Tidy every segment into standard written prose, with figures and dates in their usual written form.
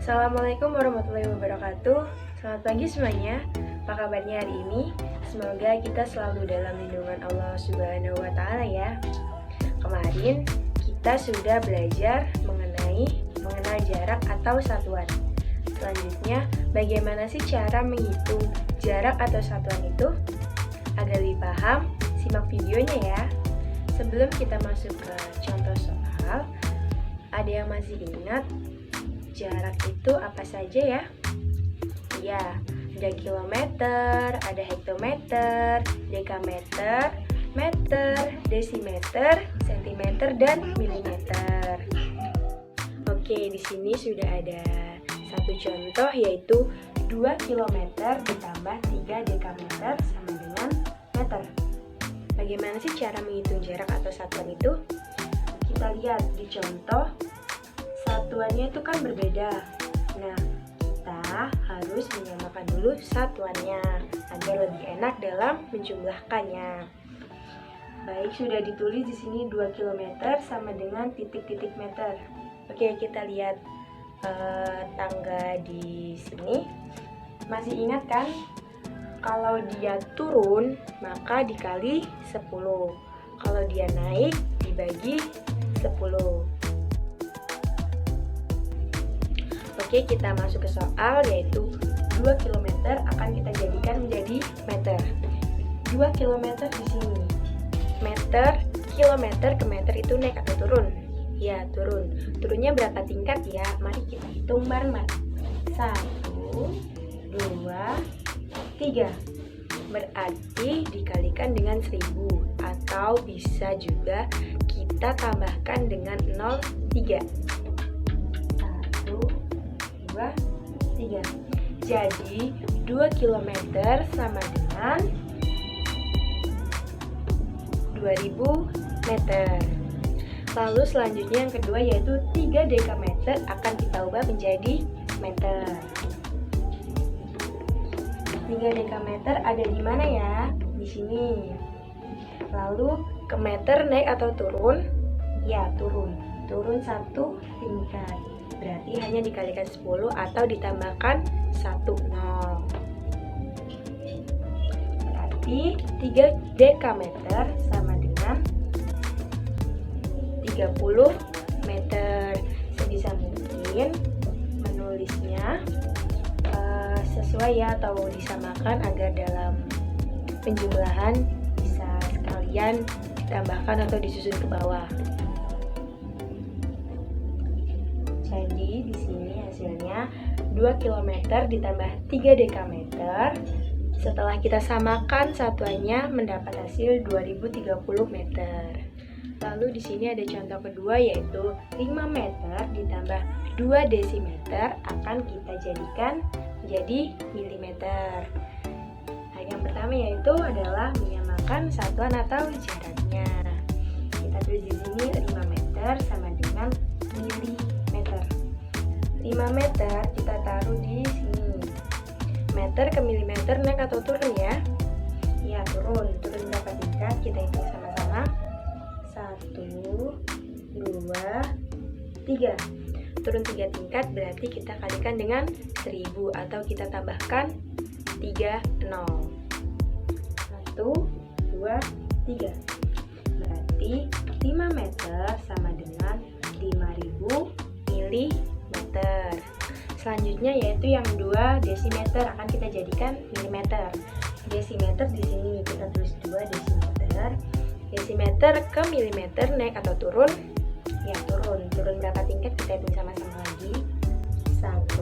Assalamualaikum warahmatullahi wabarakatuh. Selamat pagi semuanya. Apa kabarnya hari ini? Semoga kita selalu dalam lindungan Allah Subhanahu wa Ta'ala ya. Kemarin kita sudah belajar mengenal jarak atau satuan. Selanjutnya, bagaimana sih cara menghitung jarak atau satuan itu? Agar lebih paham, simak videonya ya. Sebelum kita masuk ke contoh soal, ada yang masih ingat jarak itu apa saja ya? Ya, ada kilometer, ada hektometer, dekameter, meter, desimeter, sentimeter, dan milimeter. Oke, di sini sudah ada satu contoh yaitu 2 km ditambah 3 dekameter sama dengan meter. Bagaimana sih cara menghitung jarak atau satuan itu? Kita lihat di contoh, satuannya itu kan berbeda. Nah, kita harus menyamakan dulu satuannya agar lebih enak dalam menjumlahkannya. Baik, sudah ditulis di sini 2 km sama dengan titik-titik meter. Oke, kita lihat tangga di sini. Masih ingat kan? Kalau dia turun, maka dikali 10. Kalau dia naik, dibagi 10. Oke, kita masuk ke soal yaitu 2 km akan kita jadikan menjadi meter. 2 km di sini. Meter, kilometer ke meter itu naik atau turun? Ya, turun. Turunnya berapa tingkat ya? Mari kita hitung bareng-bareng. 1, 2, 3. Berarti dikalikan dengan 1000 atau bisa juga kita tambahkan dengan 0,3. 1, 2, 3. Jadi 2 km sama dengan 2000 meter. Lalu selanjutnya yang kedua yaitu 3 dekameter akan kita ubah menjadi meter. 3 dekameter ada di mana ya? Di sini. Lalu ke meter naik atau turun? Ya, turun. Turun 1 tingkat. Berarti hanya dikalikan 10 atau ditambahkan 1 0. Berarti 3 dekameter sama dengan 30 meter. Sebisa mungkin menulisnya sesuai ya, atau disamakan agar dalam penjumlahan bisa sekalian ditambahkan atau disusun ke bawah. Jadi di sini hasilnya 2 km ditambah 3 dekameter. Setelah kita samakan satuannya mendapat hasil 2030 meter. Lalu di sini ada contoh kedua yaitu 5 meter ditambah 2 desimeter akan kita jadikan menjadi milimeter. Nah, yang pertama yaitu adalah menyamakan satuan atau jaraknya. Kita tulis di sini 5 meter sama dengan milimeter. 5 meter kita taruh di sini. Meter ke milimeter naik atau turun ya? Ya, turun. Turun berapa tingkat? Kita hitung sama-sama. 1, 2, 3. Turun 3 tingkat berarti kita kalikan dengan 1000 atau kita tambahkan 3 0. 1, 2, 3. Berarti 5 meter sama dengan 5000 milimeter. Selanjutnya yaitu yang 2 desimeter akan kita jadikan milimeter. Desimeter di sini kita tulis 2 desimeter. Desimeter ke milimeter naik atau turun? Ya, turun. Turun berapa tingkat? Kita hitung sama-sama lagi. 1,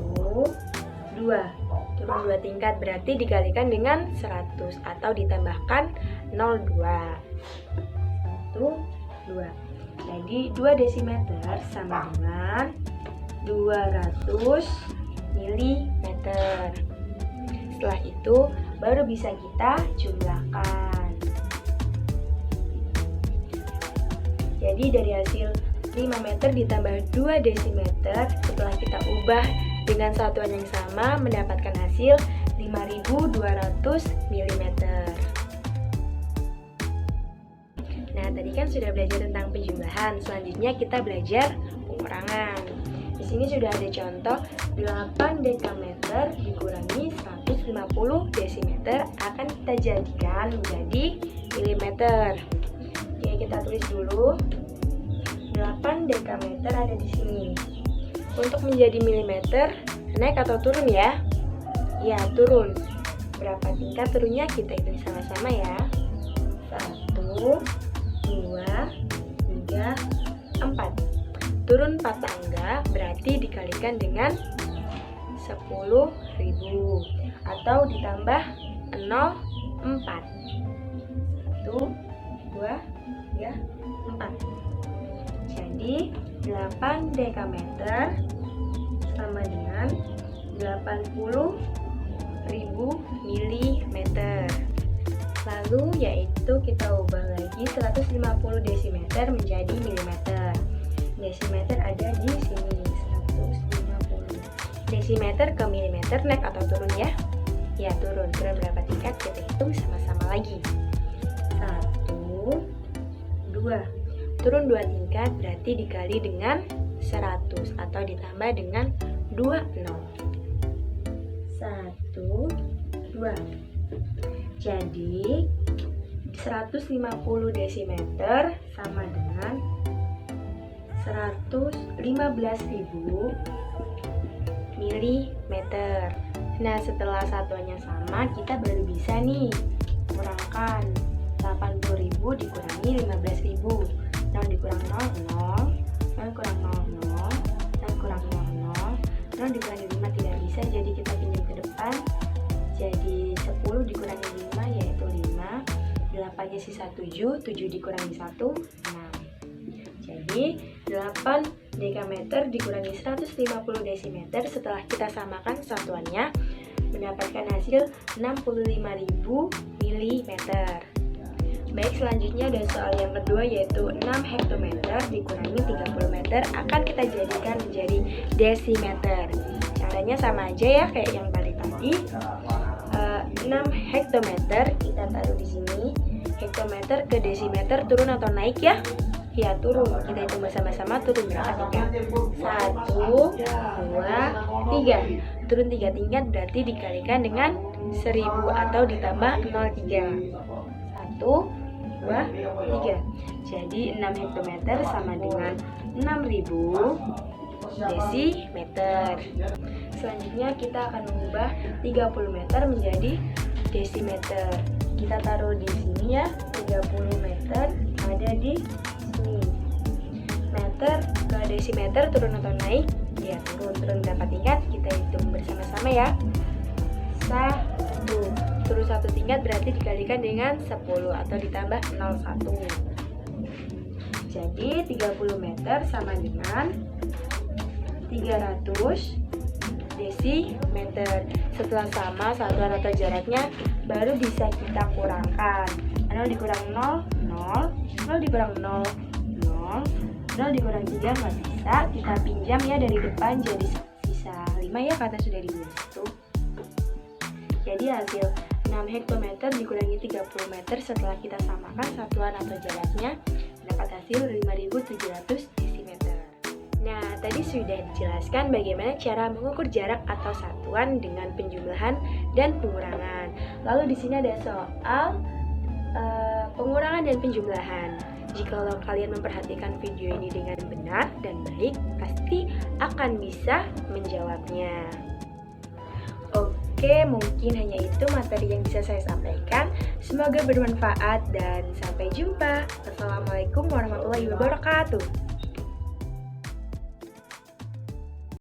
2. Turun 2 tingkat berarti dikalikan dengan 100 atau ditambahkan 0,2. 1, 2. Jadi 2 desimeter sama dengan 200 milimeter. Setelah itu baru bisa kita jumlahkan. Jadi dari hasil 5 meter ditambah 2 desimeter, setelah kita ubah dengan satuan yang sama mendapatkan hasil 5200 mm. Nah, tadi kan sudah belajar tentang penjumlahan. Selanjutnya kita belajar pengurangan. Di sini sudah ada contoh 8 dekameter dikurangi 150 desimeter akan kita jadikan menjadi milimeter. Oke, kita tulis dulu. 8 dekameter ada di sini. Untuk menjadi milimeter, naik atau turun ya? Ya, turun. Berapa tingkat turunnya kita hitung sama-sama ya. 1, 2, 3, 4. Turun 4 tangga berarti dikalikan dengan 10.000 atau ditambah 0,4. 1, 2, 3, 4. Jadi 8 dekameter sama dengan 80.000 milimeter. Lalu yaitu kita ubah lagi 150 desimeter menjadi milimeter. Desimeter ada di sini 150. Desimeter ke milimeter naik atau turun ya? Ya, turun. Turun berapa tingkat kita hitung sama-sama lagi. 1, 2. Turun 2 tingkat berarti dikali dengan 100 atau ditambah dengan 2 0. 1, 2. Jadi 150 desimeter sama dengan 115.000 milimeter. Nah, setelah satuannya sama, kita baru bisa nih kurangkan 80.000 dikurangi 15.000. 0 dikurang 0, 0 kurang 0, 0 kurang 0, 0 dikurangi 5 tidak bisa, jadi kita pinjam ke depan. Jadi 10 dikurangi 5 yaitu 5. 8-nya sisa 7, 7 dikurangi 1, 6. Jadi 8 dekameter dikurangi 150 desimeter setelah kita samakan satuannya mendapatkan hasil 65.000 milimeter. Baik, selanjutnya ada soal yang kedua yaitu 6 hektometer dikurangi 30 meter akan kita jadikan menjadi desimeter. Caranya sama aja ya kayak yang tadi. 6 hektometer kita taruh di sini. Hektometer ke desimeter turun atau naik ya? Ya, turun. Kita hitung bersama-sama turun berapa tingkat? 1, 2, 3. Turun 3 tingkat berarti dikalikan dengan 1000 atau ditambah 0,3. 1, 2, 3. Jadi 6 hektometer sama dengan 6.000 desimeter. Selanjutnya kita akan mengubah 30 meter menjadi desimeter. Kita taruh di sini ya, 30 meter ada di sini. Meter ke desimeter turun atau naik? Ya, turun berapa tingkat? Kita hitung bersama-sama ya. 1. Turun 1 tingkat berarti dikalikan dengan 10 atau ditambah 0,1. Jadi 30 meter sama dengan 300 desimeter. Setelah sama satuan atau jaraknya baru bisa kita kurangkan. 0 dikurang 0, 0. 0 dikurang 0, 0. 0 dikurang 3 nggak bisa. Kita pinjam ya dari depan jadi sisa 5 ya karena sudah dibuat 1. Jadi hasil 6 hektometer dikurangi 30 meter setelah kita samakan satuan atau jaraknya dapat hasil 5.700 desimeter. Nah, tadi sudah dijelaskan bagaimana cara mengukur jarak atau satuan dengan penjumlahan dan pengurangan. Lalu di sini ada soal pengurangan dan penjumlahan. Jikalau kalian memperhatikan video ini dengan benar dan baik, pasti akan bisa menjawabnya. Oke, mungkin hanya itu materi yang bisa saya sampaikan. Semoga bermanfaat dan sampai jumpa. Wassalamualaikum warahmatullahi wabarakatuh.